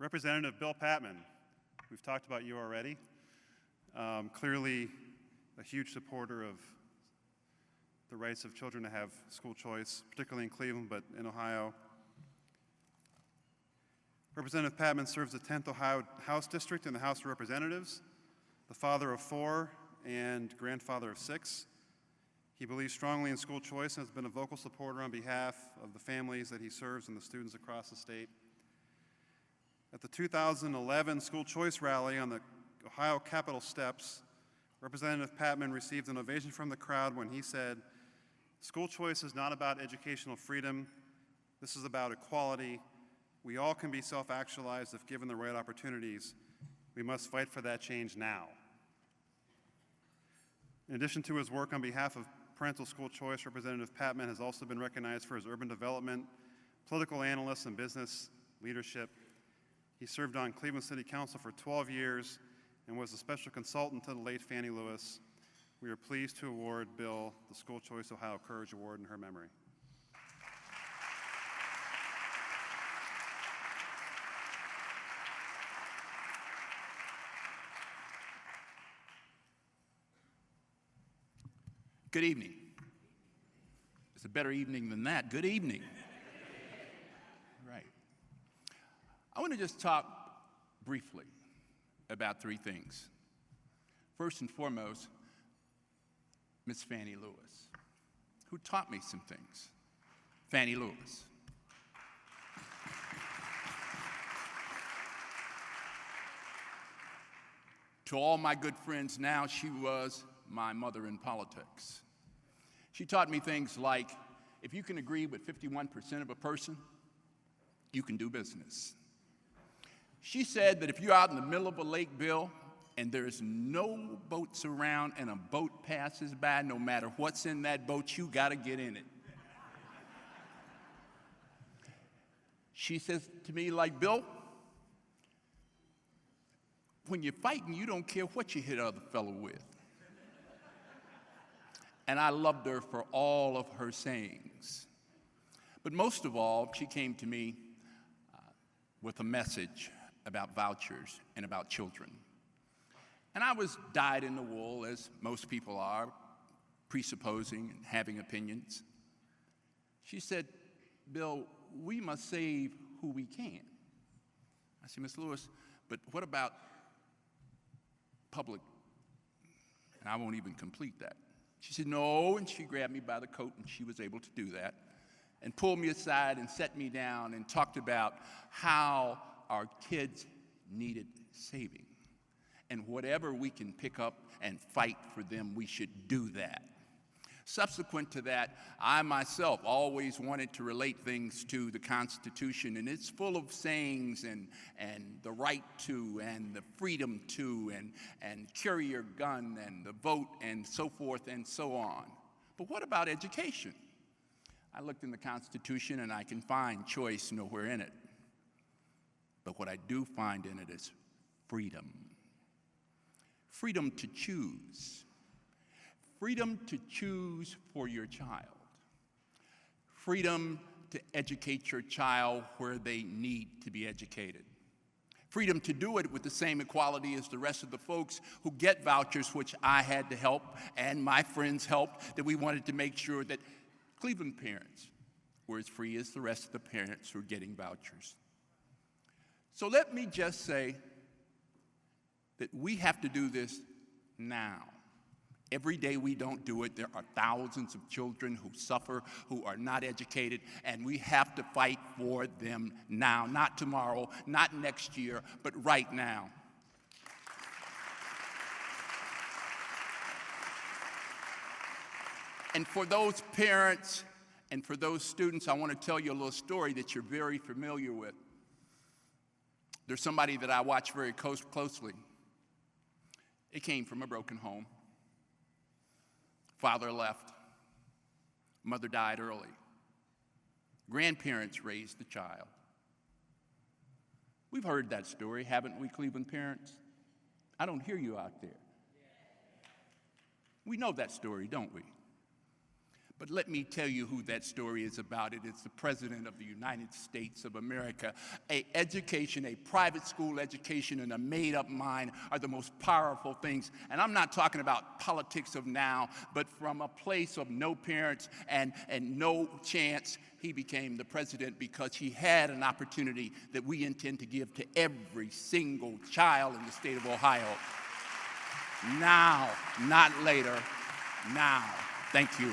Representative Bill Patmon, we've talked about you already. Clearly a huge supporter of the rights of children to have school choice, particularly in Cleveland, but in Ohio. Representative Patmon serves the 10th Ohio House District in the House of Representatives, the father of 4 and grandfather of 6. He believes strongly in school choice and has been a vocal supporter on behalf of the families that he serves and the students across the state. At the 2011 school choice rally on the Ohio Capitol steps, Representative Patmon received an ovation from the crowd when he said, "School choice is not about educational freedom. This is about equality. We all can be self-actualized if given the right opportunities. We must fight for that change now." In addition to his work on behalf of parental school choice, Representative Patmon has also been recognized for his urban development, political analyst, and business leadership. He served on Cleveland City Council for 12 years and was a special consultant to the late Fannie Lewis. We are pleased to award Bill the School Choice Ohio Courage Award in her memory. Good evening. It's a better evening than that. Good evening. Right. I want to just talk briefly about 3 things. First and foremost, Miss Fannie Lewis, who taught me some things. Fannie Lewis. To all my good friends now, she was my mother in politics. She taught me things like, if you can agree with 51% of a person, you can do business. She said that if you're out in the middle of a lake, Bill, and there's no boats around and a boat passes by, no matter what's in that boat, you gotta get in it. She says to me, like, Bill, when you're fighting, you don't care what you hit other fellow with. And I loved her for all of her sayings. But most of all, she came to me with a message about vouchers and about children. And I was dyed in the wool, as most people are, presupposing and having opinions. She said, Bill, we must save who we can. I said, Miss Lewis, but what about public? And I won't even complete that. She said, no, and she grabbed me by the coat, and she was able to do that, and pulled me aside and set me down and talked about how our kids needed saving. And whatever we can pick up and fight for them, we should do that. Subsequent to that, I myself always wanted to relate things to the Constitution, and it's full of sayings and the right to and the freedom to and carry your gun and the vote and so forth and so on. But what about education? I looked in the Constitution and I can find choice nowhere in it. But what I do find in it is freedom. Freedom to choose. Freedom to choose for your child. Freedom to educate your child where they need to be educated. Freedom to do it with the same equality as the rest of the folks who get vouchers, which I had to help and my friends helped, that we wanted to make sure that Cleveland parents were as free as the rest of the parents who are getting vouchers. So let me just say that we have to do this now. Every day we don't do it, there are thousands of children who suffer, who are not educated, and we have to fight for them now, not tomorrow, not next year, but right now. And for those parents and for those students, I want to tell you a little story that you're very familiar with. There's somebody that I watch very closely. It came from a broken home. Father left. Mother died early. Grandparents raised the child. We've heard that story, haven't we, Cleveland parents? I don't hear you out there. We know that story, don't we? But let me tell you who that story is about. It is the President of the United States of America. Education, a private school education, and a made-up mind are the most powerful things. And I'm not talking about politics of now, but from a place of no parents and no chance, he became the president because he had an opportunity that we intend to give to every single child in the state of Ohio. Now, not later, now. Thank you.